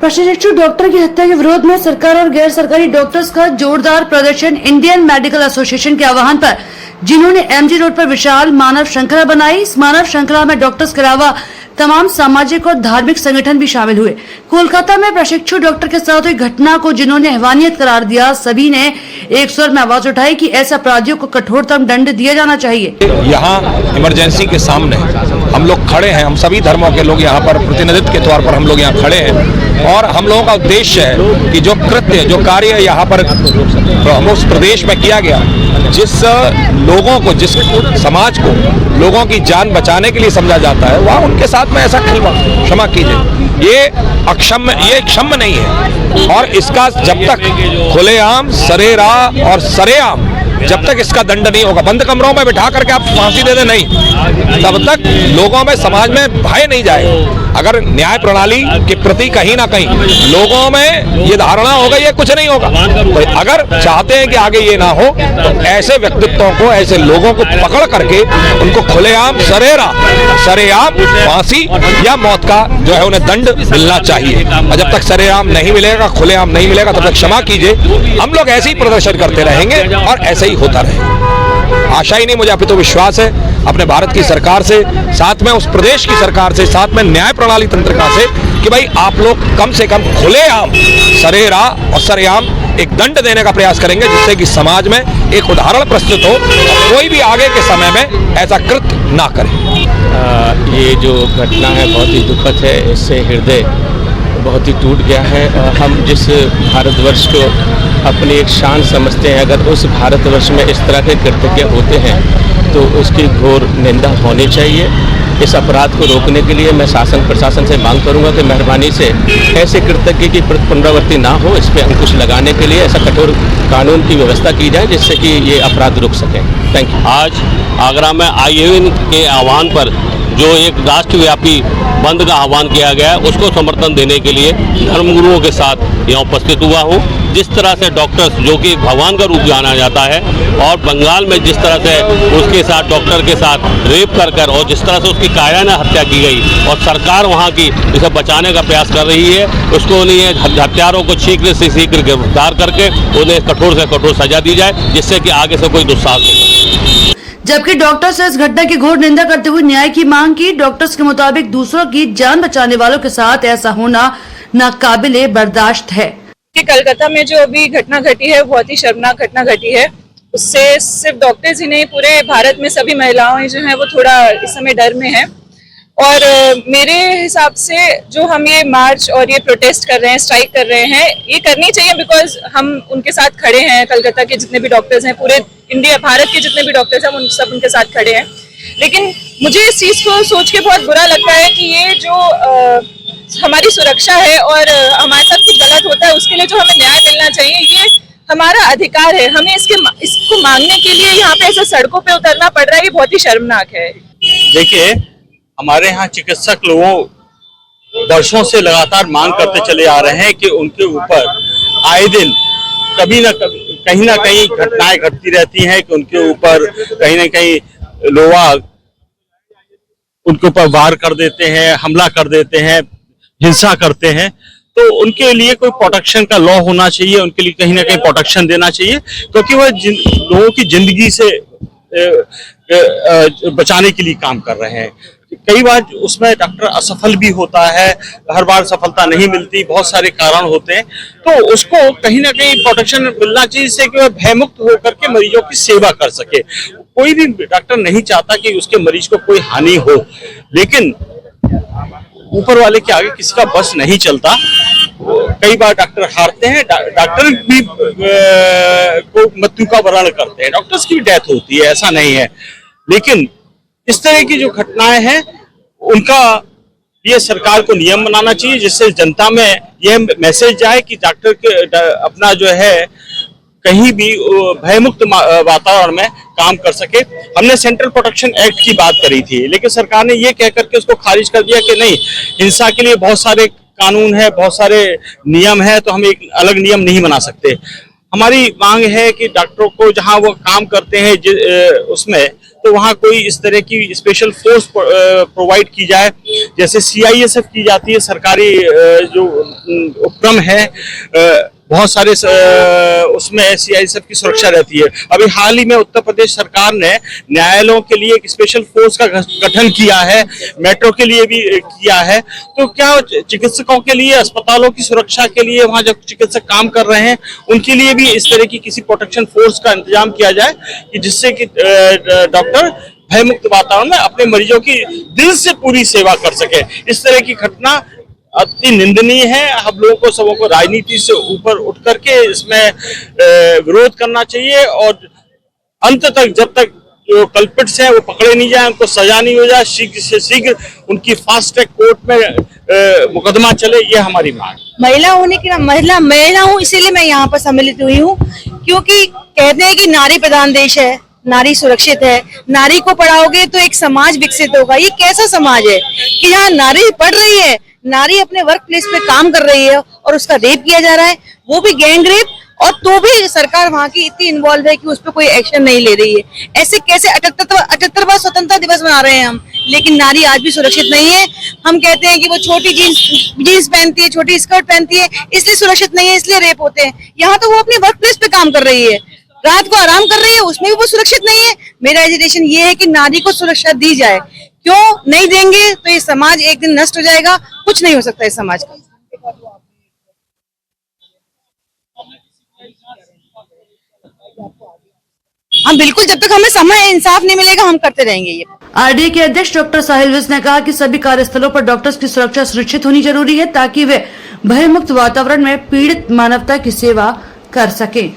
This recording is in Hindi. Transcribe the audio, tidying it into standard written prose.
प्रशिक्षु डॉक्टर की हत्या के विरोध में सरकार और गैर सरकारी डॉक्टर्स का जोरदार प्रदर्शन। इंडियन मेडिकल एसोसिएशन के आह्वान पर जिन्होंने एमजी रोड पर विशाल मानव श्रृंखला बनाई। इस मानव श्रृंखला में डॉक्टर्स के अलावा तमाम सामाजिक और धार्मिक संगठन भी शामिल हुए। कोलकाता में प्रशिक्षु डॉक्टर के साथ हुई घटना को जिन्होंने हैवानियत करार दिया, सभी ने एक स्वर में आवाज उठाई कि ऐसे अपराधियों को कठोरतम दंड दिया जाना चाहिए। यहाँ इमरजेंसी के सामने हम लोग खड़े हैं, हम सभी धर्मों के लोग यहाँ पर प्रतिनिधित्व के तौर पर हम लोग यहाँ खड़े हैं और हम लोगों का उद्देश्य है कि जो कृत्य जो कार्य यहाँ पर हम उस प्रदेश में किया गया, जिस लोगों को जिस समाज को लोगों की जान बचाने के लिए समझा जाता है, वह उनके साथ में ऐसा क्षमा कीजिए, ये क्षम्य नहीं है। और इसका जब तक खुलेआम सरेआम और सरेआम जब तक इसका दंड नहीं होगा, बंद कमरों में बिठा करके आप फांसी दे दें नहीं, तब तक लोगों में समाज में भय नहीं जाएगा। अगर न्याय प्रणाली के प्रति कहीं ना कहीं लोगों में ये धारणा होगा ये कुछ नहीं होगा, तो अगर चाहते हैं कि आगे ये ना हो तो ऐसे व्यक्तित्वों को, ऐसे लोगों को पकड़ करके उनको खुलेआम सरेआम फांसी या मौत का जो है उन्हें दंड मिलना चाहिए। और जब तक सरेआम नहीं मिलेगा, खुलेआम नहीं मिलेगा, तब तक क्षमा कीजिए, हम लोग ऐसे ही प्रदर्शन करते रहेंगे और ऐसे ही होता रहेगा। आशा ही नहीं, मुझे अभी तो विश्वास है अपने भारत की सरकार से, साथ में उस प्रदेश की सरकार से, साथ में न्याय प्रणाली तंत्रिका से कि भाई आप लोग कम से कम खुलेआम सरेआम और सरेआम एक दंड देने का प्रयास करेंगे, जिससे कि समाज में एक उदाहरण प्रस्तुत हो और कोई भी आगे के समय में ऐसा कृत्य ना करे। ये जो घटना है बहुत ही दुखद है, इससे हृदय बहुत ही टूट गया है। हम जिस भारतवर्ष को अपनी एक शान समझते हैं, अगर उस भारतवर्ष में इस तरह के कृत्य होते हैं तो उसकी घोर निंदा होनी चाहिए। इस अपराध को रोकने के लिए मैं शासन प्रशासन से मांग करूंगा कि मेहरबानी से ऐसे कृत्य की पुनरावृत्ति ना हो, इस पर अंकुश लगाने के लिए ऐसा कठोर कानून की व्यवस्था की जाए जिससे कि ये अपराध रुक सके। Thank you. आज आगरा में IUN के आह्वान पर जो एक राष्ट्रव्यापी बंद का आह्वान किया गया है, उसको समर्थन देने के लिए धर्मगुरुओं के साथ यहाँ उपस्थित हुआ हूँ। जिस तरह से डॉक्टर्स, जो कि भगवान का रूप जाना जाता है, और बंगाल में जिस तरह से उसके साथ डॉक्टर के साथ रेप कर और जिस तरह से उसकी कायराना हत्या की गई और सरकार वहाँ की इसे बचाने का प्रयास कर रही है, उसको उन्हें हत्यारों को शीघ्र से शीघ्र गिरफ्तार करके उन्हें कठोर से कठोर सजा दी जाए, जिससे कि आगे से कोई दुस्साहस नहीं। जबकि डॉक्टर्स ने इस घटना की घोर निंदा करते हुए न्याय की मांग की। डॉक्टर्स के मुताबिक दूसरों की जान बचाने वालों के साथ ऐसा होना नाकाबिले बर्दाश्त है। कि कलकत्ता में जो अभी घटना घटी है, बहुत ही शर्मनाक घटना घटी है। उससे सिर्फ डॉक्टर्स ही नहीं, पूरे भारत में सभी महिलाएं जो हैं वो थोड़ा इस समय डर में हैं। और मेरे हिसाब से जो हम ये मार्च और ये प्रोटेस्ट कर रहे हैं, स्ट्राइक कर रहे हैं, ये करनी चाहिए, बिकॉज हम उनके साथ खड़े हैं। कलकत्ता के जितने भी डॉक्टर्स हैं, पूरे इंडिया भारत के जितने भी डॉक्टर्स हैं, हम सब उनके साथ खड़े हैं। लेकिन मुझे इस चीज़ को सोच के बहुत बुरा लगता है कि ये जो हमारी सुरक्षा है और हमारे साथ कुछ गलत होता है, उसके लिए जो हमें न्याय मिलना चाहिए, ये हमारा अधिकार है। हमें इसको मांगने के लिए यहाँ पे ऐसे सड़कों पे उतरना पड़ रहा है, ये बहुत ही शर्मनाक है। देखिए, हमारे यहाँ चिकित्सक लोगों वर्षों से लगातार मांग करते चले आ रहे हैं कि उनके ऊपर आए दिन कभी ना कभी कहीं ना कहीं घटनाएं घटती रहती हैं, कि उनके ऊपर कहीं ना कहीं लोग उनके ऊपर वार कर देते हैं, हमला कर देते हैं, हिंसा करते हैं। तो उनके लिए कोई प्रोटेक्शन का लॉ होना चाहिए, उनके लिए कहीं ना कहीं प्रोटेक्शन देना चाहिए, क्योंकि वह लोगों की जिंदगी से बचाने के लिए काम कर रहे हैं। कई बार उसमें डॉक्टर असफल भी होता है, हर बार सफलता नहीं मिलती, बहुत सारे कारण होते हैं। तो उसको कहीं ना कहीं प्रोटेक्शन मिलना चाहिए, जिससे कि वह भयमुक्त होकर के मरीजों की सेवा कर सके। कोई भी डॉक्टर नहीं चाहता कि उसके मरीज को कोई हानि हो, लेकिन ऊपर वाले के आगे किसी का बस नहीं चलता। कई बार डॉक्टर हारते हैं, डॉक्टर भी को मृत्यु का वरण करते हैं, डॉक्टर्स की भी डेथ होती है, ऐसा नहीं है। लेकिन इस तरह की जो घटनाएं हैं, उनका ये सरकार को नियम बनाना चाहिए, जिससे जनता में यह मैसेज जाए कि डॉक्टर के अपना जो है कहीं भी भयमुक्त वातावरण में काम कर सके। हमने सेंट्रल प्रोटेक्शन एक्ट की बात करी थी, लेकिन सरकार ने ये कह करके उसको खारिज कर दिया कि नहीं, हिंसा के लिए बहुत सारे कानून है, बहुत सारे नियम है, तो हम एक अलग नियम नहीं बना सकते। हमारी मांग है कि डॉक्टरों को जहां वो काम करते हैं उसमें तो वहां कोई इस तरह की स्पेशल फोर्स प्रोवाइड की जाए, जैसे CISF की जाती है, सरकारी जो उपक्रम है बहुत सारे उसमें CISF की सुरक्षा रहती है। अभी हाल ही में उत्तर प्रदेश सरकार ने न्यायालयों के लिए एक स्पेशल फोर्स का गठन किया है, मेट्रो के लिए भी किया है। तो क्या चिकित्सकों के लिए, अस्पतालों की सुरक्षा के लिए, वहां जब चिकित्सक काम कर रहे हैं उनके लिए भी इस तरह की किसी प्रोटेक्शन फोर्स का इंतजाम किया जाए कि जिससे कि डॉक्टर भयमुक्त वातावरण में अपने मरीजों की दिल से पूरी सेवा कर सके। इस तरह की घटना अति निंदनीय है। हम लोगों को सबों को राजनीति से ऊपर उठ करके इसमें विरोध करना चाहिए और अंत तक, जब तक जो कल्पिट्स हैं वो पकड़े नहीं जाए, उनको सजा नहीं हो जाए, शीघ्र से शीघ्र उनकी फास्ट ट्रैक कोर्ट में मुकदमा चले, ये हमारी मांग। महिला होने की महिला हूँ, इसीलिए मैं यहाँ पर सम्मिलित हुई हूँ, क्योंकि कहते हैं कि नारी प्रधान देश है, नारी सुरक्षित है। नारी को पढ़ाओगे तो एक समाज विकसित होगा। ये कैसा समाज है कि यहाँ नारी पढ़ रही है, नारी अपने वर्क प्लेस पे काम कर रही है और उसका रेप किया जा रहा है, वो भी गैंग रेप, और तो भी सरकार वहाँ की इतनी इन्वॉल्व है कि उस पर कोई एक्शन नहीं ले रही है। ऐसे कैसे 78वां स्वतंत्रता दिवस मना रहे हैं हम, लेकिन नारी आज भी सुरक्षित नहीं है। हम कहते हैं कि वो छोटी जीन्स पहनती है, छोटी स्कर्ट पहनती है, इसलिए सुरक्षित नहीं है, इसलिए रेप होते हैं। यहाँ तो वो अपने वर्क प्लेस पे काम कर रही है, रात को आराम कर रही है, उसमें भी वो सुरक्षित नहीं है। मेरा एजुटेशन ये है कि नारी को सुरक्षा दी जाए। क्यों नहीं देंगे तो ये समाज एक दिन नष्ट हो जाएगा, कुछ नहीं हो सकता इस समाज का। हम बिल्कुल, जब तक हमें समय इंसाफ नहीं मिलेगा हम करते रहेंगे ये। RDA के अध्यक्ष डॉक्टर साहिल विज ने कहा कि सभी कार्यस्थलों पर डॉक्टर्स की सुरक्षा सुनिश्चित होनी जरूरी है ताकि वे भयमुक्त वातावरण में पीड़ित मानवता की सेवा कर सकें।